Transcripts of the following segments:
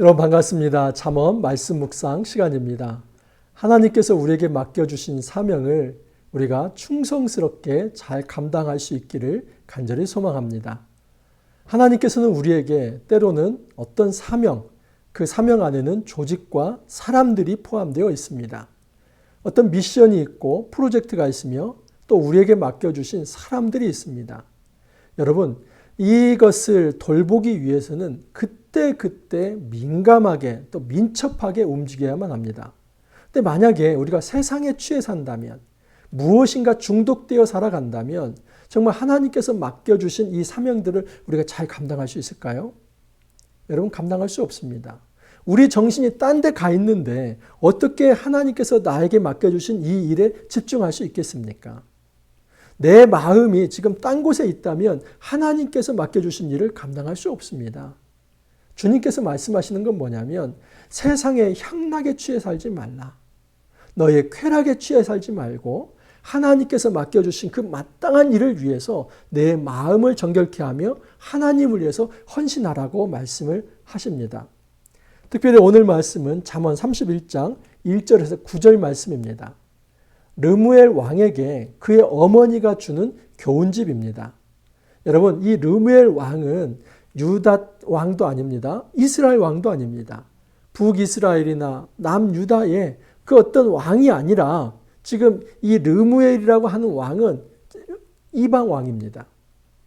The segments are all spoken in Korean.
여러분 반갑습니다. 잠언 말씀 묵상 시간입니다. 하나님께서 우리에게 맡겨주신 사명을 우리가 충성스럽게 잘 감당할 수 있기를 간절히 소망합니다. 하나님께서는 우리에게 때로는 어떤 사명, 그 사명 안에는 조직과 사람들이 포함되어 있습니다. 어떤 미션이 있고 프로젝트가 있으며 또 우리에게 맡겨주신 사람들이 있습니다. 여러분, 이것을 돌보기 위해서는 그때 민감하게 또 민첩하게 움직여야만 합니다. 근데 만약에 우리가 세상에 취해 산다면, 무엇인가 중독되어 살아간다면 정말 하나님께서 맡겨주신 이 사명들을 우리가 잘 감당할 수 있을까요? 여러분, 감당할 수 없습니다. 우리 정신이 딴 데 가 있는데 어떻게 하나님께서 나에게 맡겨주신 이 일에 집중할 수 있겠습니까? 내 마음이 지금 딴 곳에 있다면 하나님께서 맡겨주신 일을 감당할 수 없습니다. 주님께서 말씀하시는 건 뭐냐면 세상의 향락에 취해 살지 말라. 너의 쾌락에 취해 살지 말고 하나님께서 맡겨주신 그 마땅한 일을 위해서 내 마음을 정결케 하며 하나님을 위해서 헌신하라고 말씀을 하십니다. 특별히 오늘 말씀은 잠언 31장 1절에서 9절 말씀입니다. 르무엘 왕에게 그의 어머니가 주는 교훈집입니다. 여러분, 이 르무엘 왕은 유다 왕도 아닙니다. 이스라엘 왕도 아닙니다. 북이스라엘이나 남유다의 그 어떤 왕이 아니라 지금 이 르무엘이라고 하는 왕은 이방 왕입니다.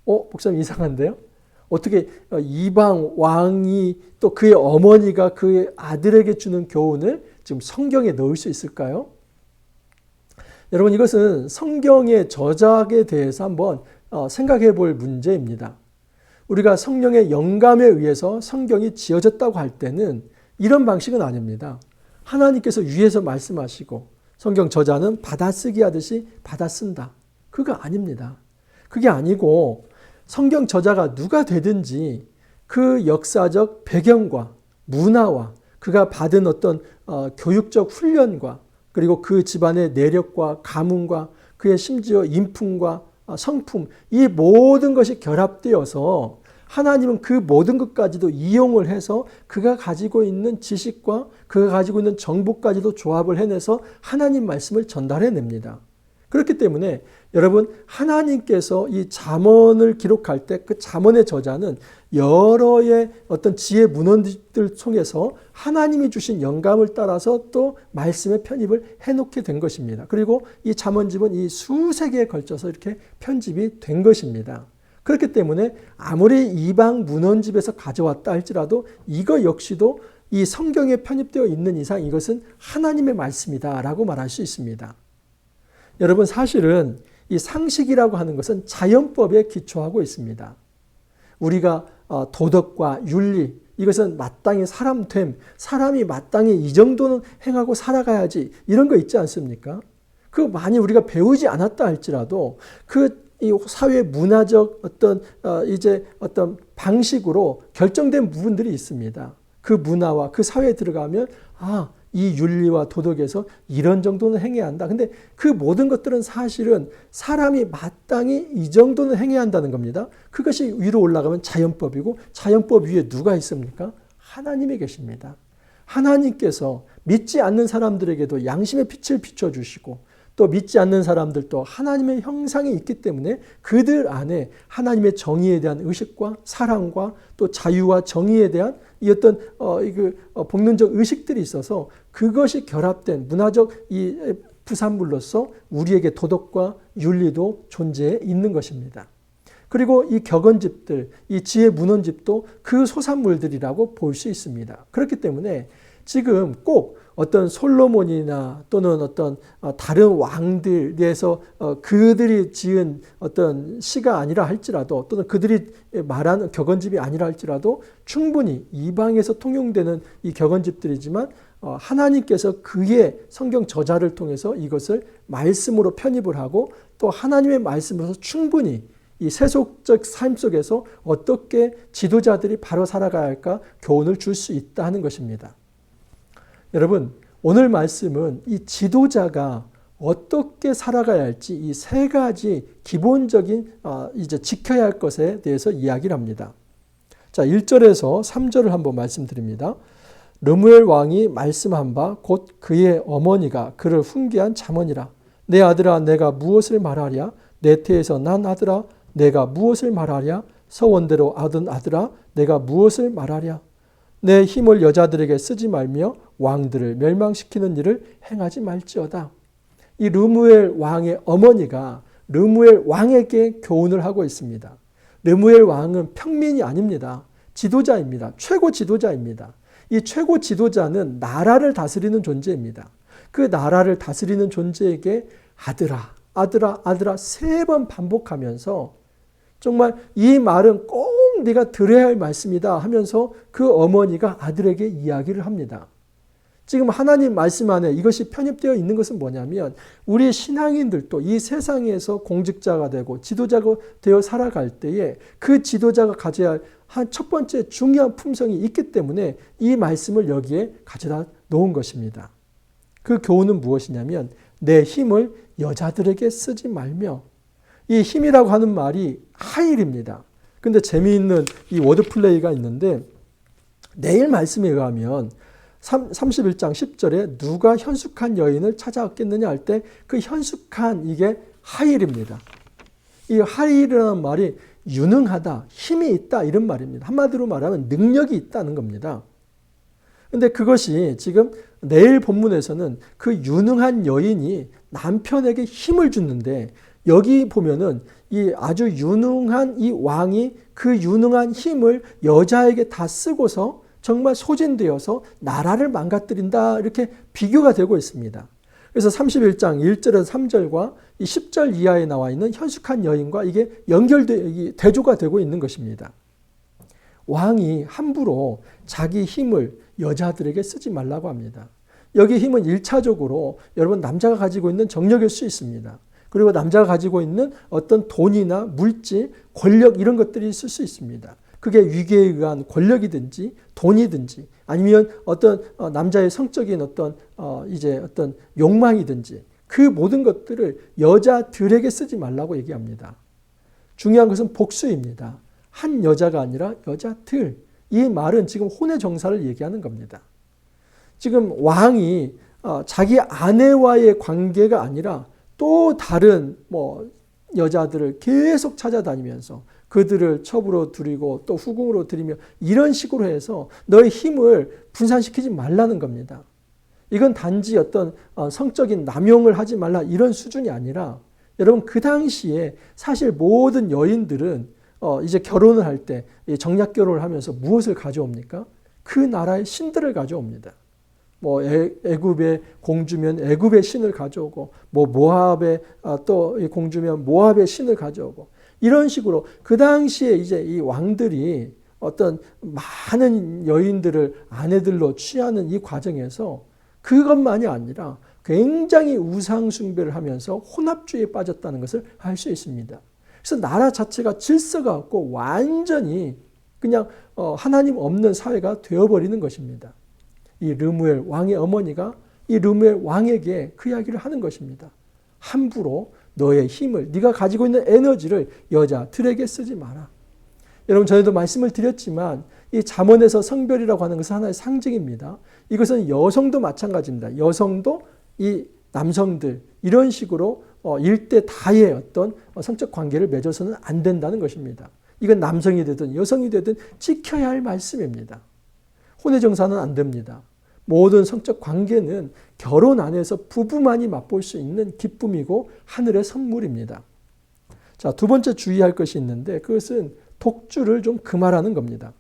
목사님 이상한데요? 어떻게 이방 왕이 또 그의 어머니가 그의 아들에게 주는 교훈을 지금 성경에 넣을 수 있을까요? 여러분, 이것은 성경의 저작에 대해서 한번 생각해 볼 문제입니다. 우리가 성령의 영감에 의해서 성경이 지어졌다고 할 때는 이런 방식은 아닙니다. 하나님께서 위에서 말씀하시고 성경 저자는 받아쓰기 하듯이 받아쓴다. 그거 아닙니다. 그게 아니고 성경 저자가 누가 되든지 그 역사적 배경과 문화와 그가 받은 어떤 교육적 훈련과 그리고 그 집안의 내력과 가문과 그의 심지어 인품과 성품, 이 모든 것이 결합되어서 하나님은 그 모든 것까지도 이용을 해서 그가 가지고 있는 지식과 그가 가지고 있는 정보까지도 조합을 해내서 하나님 말씀을 전달해냅니다. 그렇기 때문에 여러분, 하나님께서 이 잠언을 기록할 때 그 잠언의 저자는 여러의 어떤 지혜 문헌들 통해서 하나님이 주신 영감을 따라서 또 말씀의 편입을 해놓게 된 것입니다. 그리고 이 잠언집은 이 수세 기에 걸쳐서 이렇게 편집이 된 것입니다. 그렇기 때문에 아무리 이방 문헌집에서 가져왔다 할지라도 이거 역시도 이 성경에 편입되어 있는 이상 이것은 하나님의 말씀이다라고 말할 수 있습니다. 여러분, 사실은 이 상식이라고 하는 것은 자연법에 기초하고 있습니다. 우리가 도덕과 윤리, 이것은 마땅히 사람됨, 사람이 마땅히 이 정도는 행하고 살아가야지, 이런 거 있지 않습니까? 그 많이 우리가 배우지 않았다 할지라도 이 사회 문화적 어떤 방식으로 결정된 부분들이 있습니다. 그 문화와 그 사회에 들어가면 이 윤리와 도덕에서 이런 정도는 행해야 한다. 근데 그 모든 것들은 사실은 사람이 마땅히 이 정도는 행해야 한다는 겁니다. 그것이 위로 올라가면 자연법이고 자연법 위에 누가 있습니까? 하나님이 계십니다. 하나님께서 믿지 않는 사람들에게도 양심의 빛을 비춰주시고 또 믿지 않는 사람들도 하나님의 형상이 있기 때문에 그들 안에 하나님의 정의에 대한 의식과 사랑과 또 자유와 정의에 대한 이 어떤 복론적 의식들이 있어서 그것이 결합된 문화적 이 부산물로서 우리에게 도덕과 윤리도 존재해 있는 것입니다. 그리고 이 격언집들, 이 지혜 문헌집도 그 소산물들이라고 볼 수 있습니다. 그렇기 때문에 지금 꼭 어떤 솔로몬이나 또는 어떤 다른 왕들에서 그들이 지은 어떤 시가 아니라 할지라도 또는 그들이 말하는 격언집이 아니라 할지라도 충분히 이방에서 통용되는 이 격언집들이지만 하나님께서 그의 성경 저자를 통해서 이것을 말씀으로 편입을 하고 또 하나님의 말씀으로서 충분히 이 세속적 삶 속에서 어떻게 지도자들이 바로 살아가야 할까 교훈을 줄 수 있다 하는 것입니다. 여러분, 오늘 말씀은 이 지도자가 어떻게 살아가야 할지 이 세 가지 기본적인 이제 지켜야 할 것에 대해서 이야기를 합니다. 자, 1절에서 3절을 한번 말씀드립니다. 르무엘 왕이 말씀한 바 곧 그의 어머니가 그를 훈계한 잠언이라. 내 아들아 내가 무엇을 말하랴? 내 태에서 난 아들아 내가 무엇을 말하랴? 서원대로 얻은 아들아 내가 무엇을 말하랴? 내 힘을 여자들에게 쓰지 말며 왕들을 멸망시키는 일을 행하지 말지어다. 이 르무엘 왕의 어머니가 르무엘 왕에게 교훈을 하고 있습니다. 르무엘 왕은 평민이 아닙니다. 지도자입니다. 최고 지도자입니다. 이 최고 지도자는 나라를 다스리는 존재입니다. 그 나라를 다스리는 존재에게 아들아, 아들아, 아들아 3번 반복하면서 정말 이 말은 꼭 네가 들어야 할 말씀이다 하면서 그 어머니가 아들에게 이야기를 합니다. 지금 하나님 말씀 안에 이것이 편입되어 있는 것은 뭐냐면 우리 신앙인들도 이 세상에서 공직자가 되고 지도자가 되어 살아갈 때에 그 지도자가 가져야 할 한 첫 번째 중요한 품성이 있기 때문에 이 말씀을 여기에 가져다 놓은 것입니다. 그 교훈은 무엇이냐면 내 힘을 여자들에게 쓰지 말며, 이 힘이라고 하는 말이 하일입니다. 근데 재미있는 이 워드 플레이가 있는데 내일 말씀에 의하면 31장 10절에 누가 현숙한 여인을 찾아왔겠느냐 할 때 그 현숙한 이게 하일입니다. 이 하일이라는 말이 유능하다, 힘이 있다 이런 말입니다. 한마디로 말하면 능력이 있다는 겁니다. 근데 그것이 지금 내일 본문에서는 그 유능한 여인이 남편에게 힘을 주는데 여기 보면은 이 아주 유능한 이 왕이 그 유능한 힘을 여자에게 다 쓰고서 정말 소진되어서 나라를 망가뜨린다 이렇게 비교가 되고 있습니다. 그래서 31장 1절에서 3절과 이 10절 이하에 나와 있는 현숙한 여인과 이게 대조가 되고 있는 것입니다. 왕이 함부로 자기 힘을 여자들에게 쓰지 말라고 합니다. 여기 힘은 1차적으로 여러분 남자가 가지고 있는 정력일 수 있습니다. 그리고 남자가 가지고 있는 어떤 돈이나 물질, 권력 이런 것들이 있을 수 있습니다. 그게 위계에 의한 권력이든지 돈이든지 아니면 어떤 남자의 성적인 어떤 욕망이든지 그 모든 것들을 여자들에게 쓰지 말라고 얘기합니다. 중요한 것은 복수입니다. 한 여자가 아니라 여자들. 이 말은 지금 혼의 정사를 얘기하는 겁니다. 지금 왕이 자기 아내와의 관계가 아니라 또 다른 여자들을 계속 찾아다니면서 그들을 첩으로 들이고 또 후궁으로 들이며 이런 식으로 해서 너의 힘을 분산시키지 말라는 겁니다. 이건 단지 어떤 성적인 남용을 하지 말라 이런 수준이 아니라 여러분 그 당시에 사실 모든 여인들은 이제 결혼을 할 때 정략 결혼을 하면서 무엇을 가져옵니까? 그 나라의 신들을 가져옵니다. 애굽의 공주면 애굽의 신을 가져오고 모압의 또 공주면 모압의 신을 가져오고 이런 식으로 그 당시에 이제 이 왕들이 어떤 많은 여인들을 아내들로 취하는 이 과정에서 그것만이 아니라 굉장히 우상숭배를 하면서 혼합주의에 빠졌다는 것을 알 수 있습니다. 그래서 나라 자체가 질서가 없고 완전히 그냥 하나님 없는 사회가 되어버리는 것입니다. 이 르무엘 왕의 어머니가 이 르무엘 왕에게 그 이야기를 하는 것입니다. 함부로 너의 힘을, 네가 가지고 있는 에너지를 여자들에게 쓰지 마라. 여러분 전에도 말씀을 드렸지만 이 잠언에서 성별이라고 하는 것은 하나의 상징입니다. 이것은 여성도 마찬가지입니다. 여성도 이 남성들 이런 식으로 일대 다의 어떤 성적 관계를 맺어서는 안 된다는 것입니다. 이건 남성이 되든 여성이 되든 지켜야 할 말씀입니다. 혼외정사는 안 됩니다. 모든 성적 관계는 결혼 안에서 부부만이 맛볼 수 있는 기쁨이고 하늘의 선물입니다. 자, 두 번째 주의할 것이 있는데 그것은 독주를 좀 금하라는 겁니다.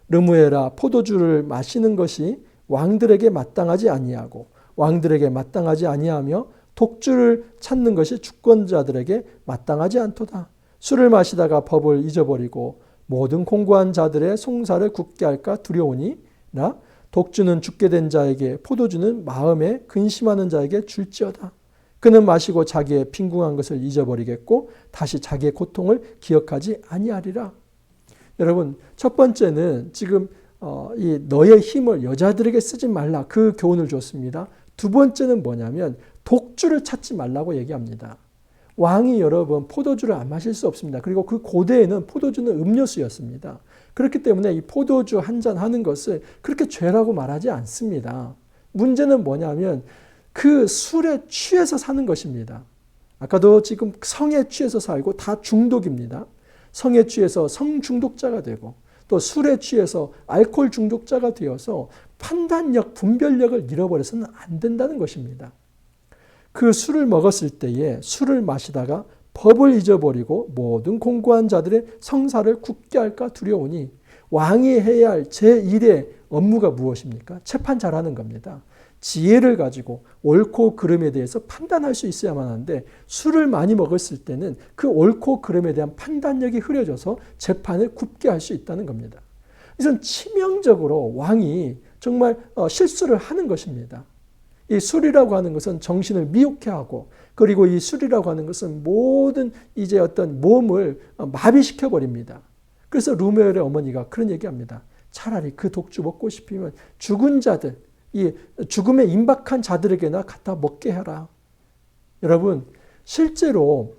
르무엘아 포도주를 마시는 것이 왕들에게 마땅하지 아니하고 왕들에게 마땅하지 아니하며 독주를 찾는 것이 주권자들에게 마땅하지 않도다. 술을 마시다가 법을 잊어버리고 모든 공고한 자들의 송사를 굳게 할까 두려우니 나 독주는 죽게 된 자에게 포도주는 마음에 근심하는 자에게 줄지어다. 그는 마시고 자기의 빈궁한 것을 잊어버리겠고 다시 자기의 고통을 기억하지 아니하리라. 여러분 첫 번째는 지금 이 너의 힘을 여자들에게 쓰지 말라 그 교훈을 줬습니다. 두 번째는 뭐냐면 독주를 찾지 말라고 얘기합니다. 왕이 여러분 포도주를 안 마실 수 없습니다. 그리고 그 고대에는 포도주는 음료수였습니다. 그렇기 때문에 이 포도주 한 잔 하는 것을 그렇게 죄라고 말하지 않습니다. 문제는 뭐냐면 그 술에 취해서 사는 것입니다. 아까도 지금 성에 취해서 살고 다 중독입니다. 성에 취해서 성중독자가 되고 또 술에 취해서 알코올 중독자가 되어서 판단력, 분별력을 잃어버려서는 안 된다는 것입니다. 그 술을 먹었을 때에 술을 마시다가 법을 잊어버리고 모든 공고한 자들의 성사를 굳게 할까 두려우니 왕이 해야 할 제1의 업무가 무엇입니까? 재판 잘하는 겁니다. 지혜를 가지고 옳고 그름에 대해서 판단할 수 있어야만 하는데 술을 많이 먹었을 때는 그 옳고 그름에 대한 판단력이 흐려져서 재판을 굽게 할 수 있다는 겁니다. 이건 치명적으로 왕이 정말 실수를 하는 것입니다. 이 술이라고 하는 것은 정신을 미혹해 하고 그리고 이 술이라고 하는 것은 모든 이제 어떤 몸을 마비시켜 버립니다. 그래서 루메엘의 어머니가 그런 얘기합니다. 차라리 그 독주 먹고 싶으면 죽은 자들, 이 죽음에 임박한 자들에게나 갖다 먹게 해라. 여러분, 실제로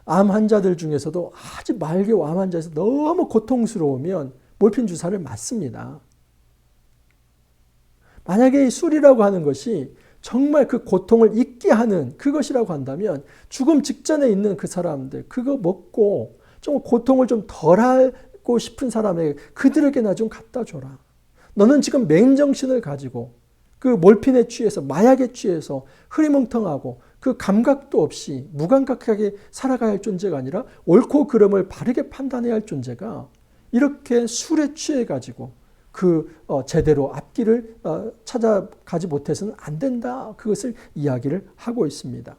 암 환자들 중에서도 아주 말기 암 환자에서 너무 고통스러우면 몰핀 주사를 맞습니다. 만약에 이 술이라고 하는 것이 정말 그 고통을 잊게 하는 그것이라고 한다면 죽음 직전에 있는 그 사람들 그거 먹고 좀 고통을 좀 덜하고 싶은 사람에게 그들에게나 좀 갖다 줘라. 너는 지금 맹정신을 가지고 그 몰핀에 취해서 마약에 취해서 흐리멍텅하고 그 감각도 없이 무감각하게 살아가야 할 존재가 아니라 옳고 그름을 바르게 판단해야 할 존재가 이렇게 술에 취해 가지고 제대로 앞길을 찾아가지 못해서는 안 된다. 그것을 이야기를 하고 있습니다.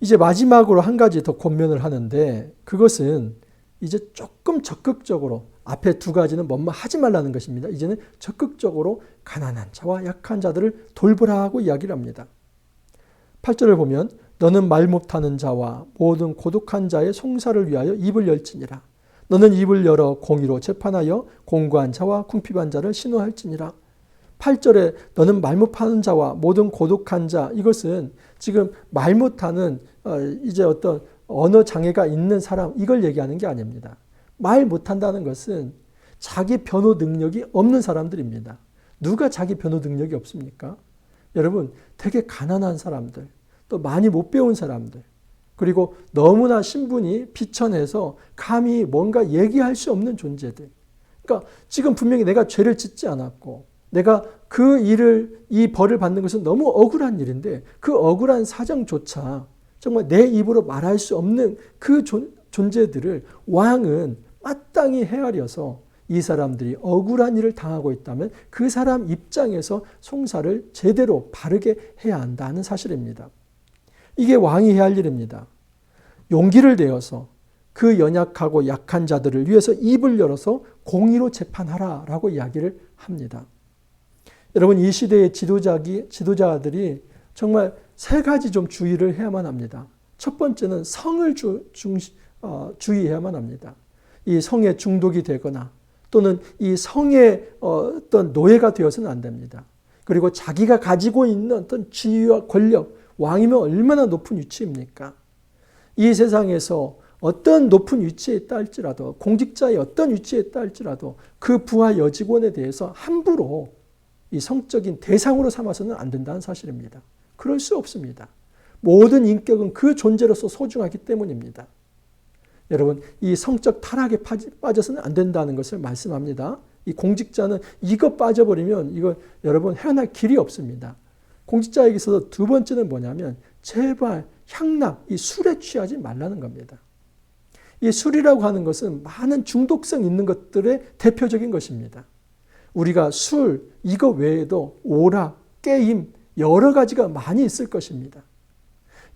이제 마지막으로 한 가지 더 권면을 하는데 그것은 이제 조금 적극적으로 앞에 두 가지는 뭐뭐 하지 말라는 것입니다. 이제는 적극적으로 가난한 자와 약한 자들을 돌보라 하고 이야기를 합니다. 8절을 보면 너는 말 못하는 자와 모든 고독한 자의 송사를 위하여 입을 열지니라. 너는 입을 열어 공의로 재판하여 공고한 자와 궁핍한 자를 신호할지니라. 8절에 너는 말 못하는 자와 모든 고독한 자 이것은 지금 말 못하는 이제 어떤 언어 장애가 있는 사람 이걸 얘기하는 게 아닙니다. 말 못한다는 것은 자기 변호 능력이 없는 사람들입니다. 누가 자기 변호 능력이 없습니까? 여러분 되게 가난한 사람들 또 많이 못 배운 사람들 그리고 너무나 신분이 비천해서 감히 뭔가 얘기할 수 없는 존재들. 그러니까 지금 분명히 내가 죄를 짓지 않았고 내가 이 벌을 받는 것은 너무 억울한 일인데 그 억울한 사정조차 정말 내 입으로 말할 수 없는 그 존재들을 왕은 마땅히 헤아려서 이 사람들이 억울한 일을 당하고 있다면 그 사람 입장에서 송사를 제대로 바르게 해야 한다는 사실입니다. 이게 왕이 해야 할 일입니다. 용기를 내어서 그 연약하고 약한 자들을 위해서 입을 열어서 공의로 재판하라라고 이야기를 합니다. 여러분 이 시대의 지도자들이 정말 세 가지 좀 주의를 해야만 합니다. 첫 번째는 성을 주의해야만 합니다. 이 성에 중독이 되거나 또는 이 성의 어떤 노예가 되어서는 안 됩니다. 그리고 자기가 가지고 있는 어떤 지위와 권력, 왕이면 얼마나 높은 위치입니까? 이 세상에서 어떤 높은 위치에 있다 할지라도 공직자의 어떤 위치에 있다 할지라도 그 부하 여직원에 대해서 함부로 이 성적인 대상으로 삼아서는 안 된다는 사실입니다. 그럴 수 없습니다. 모든 인격은 그 존재로서 소중하기 때문입니다. 여러분 이 성적 타락에 빠져서는 안 된다는 것을 말씀합니다. 이 공직자는 이거 빠져버리면 이거 여러분 헤어날 길이 없습니다. 공직자에게 있어서 두 번째는 뭐냐면 제발 향락, 이 술에 취하지 말라는 겁니다. 이 술이라고 하는 것은 많은 중독성 있는 것들의 대표적인 것입니다. 우리가 술, 이거 외에도 오락, 게임, 여러 가지가 많이 있을 것입니다.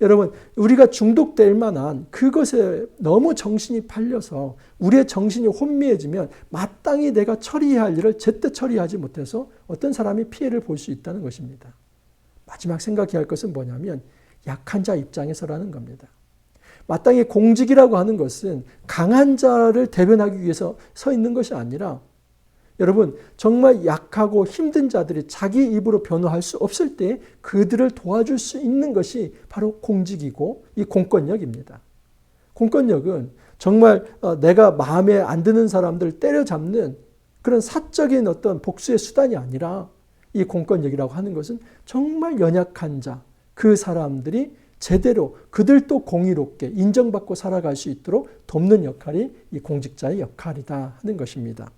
여러분, 우리가 중독될 만한 그것에 너무 정신이 팔려서 우리의 정신이 혼미해지면 마땅히 내가 처리해야 할 일을 제때 처리하지 못해서 어떤 사람이 피해를 볼 수 있다는 것입니다. 마지막 생각해야 할 것은 뭐냐면 약한 자 입장에서라는 겁니다. 마땅히 공직이라고 하는 것은 강한 자를 대변하기 위해서 서 있는 것이 아니라 여러분 정말 약하고 힘든 자들이 자기 입으로 변호할 수 없을 때 그들을 도와줄 수 있는 것이 바로 공직이고 이 공권력입니다. 공권력은 정말 내가 마음에 안 드는 사람들을 때려잡는 그런 사적인 어떤 복수의 수단이 아니라 이 공권력이라고 하는 것은 정말 연약한 자, 그 사람들이 제대로 그들도 공의롭게 인정받고 살아갈 수 있도록 돕는 역할이 이 공직자의 역할이다 하는 것입니다.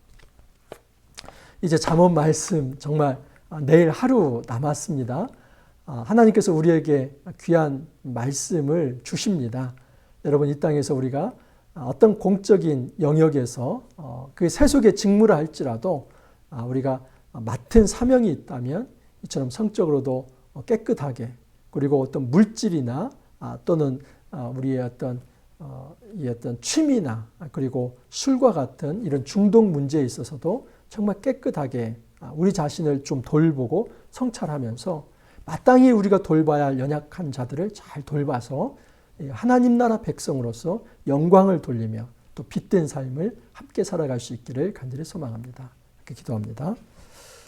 이제 잠언 말씀 정말 내일 하루 남았습니다. 하나님께서 우리에게 귀한 말씀을 주십니다. 여러분, 이 땅에서 우리가 어떤 공적인 영역에서 그 세속의 직무를 할지라도 우리가 맡은 사명이 있다면 이처럼 성적으로도 깨끗하게, 그리고 어떤 물질이나 또는 우리의 어떤 취미나 그리고 술과 같은 이런 중독 문제에 있어서도 정말 깨끗하게 우리 자신을 좀 돌보고 성찰하면서 마땅히 우리가 돌봐야 할 연약한 자들을 잘 돌봐서 하나님 나라 백성으로서 영광을 돌리며 또 빛된 삶을 함께 살아갈 수 있기를 간절히 소망합니다. 이렇게 기도합니다.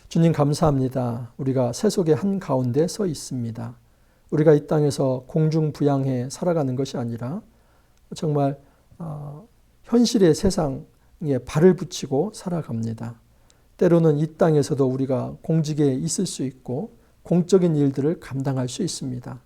주님, 감사합니다. 우리가 세속의 한가운데 서 있습니다. 우리가 이 땅에서 공중부양해 살아가는 것이 아니라 정말 현실의 세상에 발을 붙이고 살아갑니다. 때로는 이 땅에서도 우리가 공직에 있을 수 있고 공적인 일들을 감당할 수 있습니다.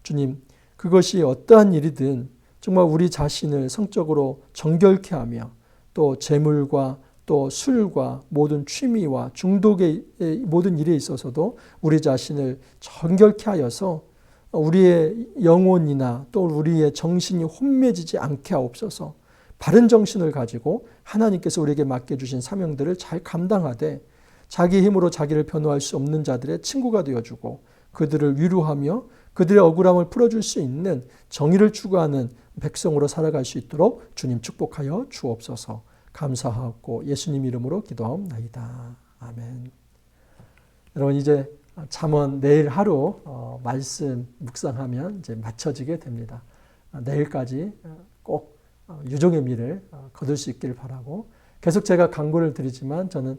주님, 그것이 어떠한 일이든 정말 우리 자신을 성적으로 정결케 하며 또 재물과 또 술과 모든 취미와 중독의 모든 일에 있어서도 우리 자신을 정결케 하여서 우리의 영혼이나 또 우리의 정신이 혼매지지 않게 하옵소서. 바른 정신을 가지고 하나님께서 우리에게 맡겨주신 사명들을 잘 감당하되 자기 힘으로 자기를 변호할 수 없는 자들의 친구가 되어주고 그들을 위로하며 그들의 억울함을 풀어줄 수 있는 정의를 추구하는 백성으로 살아갈 수 있도록 주님 축복하여 주옵소서. 감사하고 예수님 이름으로 기도하옵나이다. 아멘. 여러분, 이제 잠언 내일 하루 말씀 묵상하면 이제 마쳐지게 됩니다. 내일까지 꼭 유종의 미를 거둘 수 있기를 바라고, 계속 제가 강구를 드리지만 저는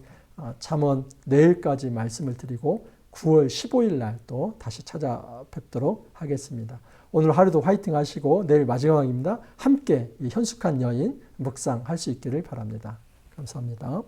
잠언 내일까지 말씀을 드리고 9월 15일 날 또 다시 찾아뵙도록 하겠습니다. 오늘 하루도 화이팅 하시고 내일 마지막입니다. 함께 이 현숙한 여인 묵상할 수 있기를 바랍니다. 감사합니다.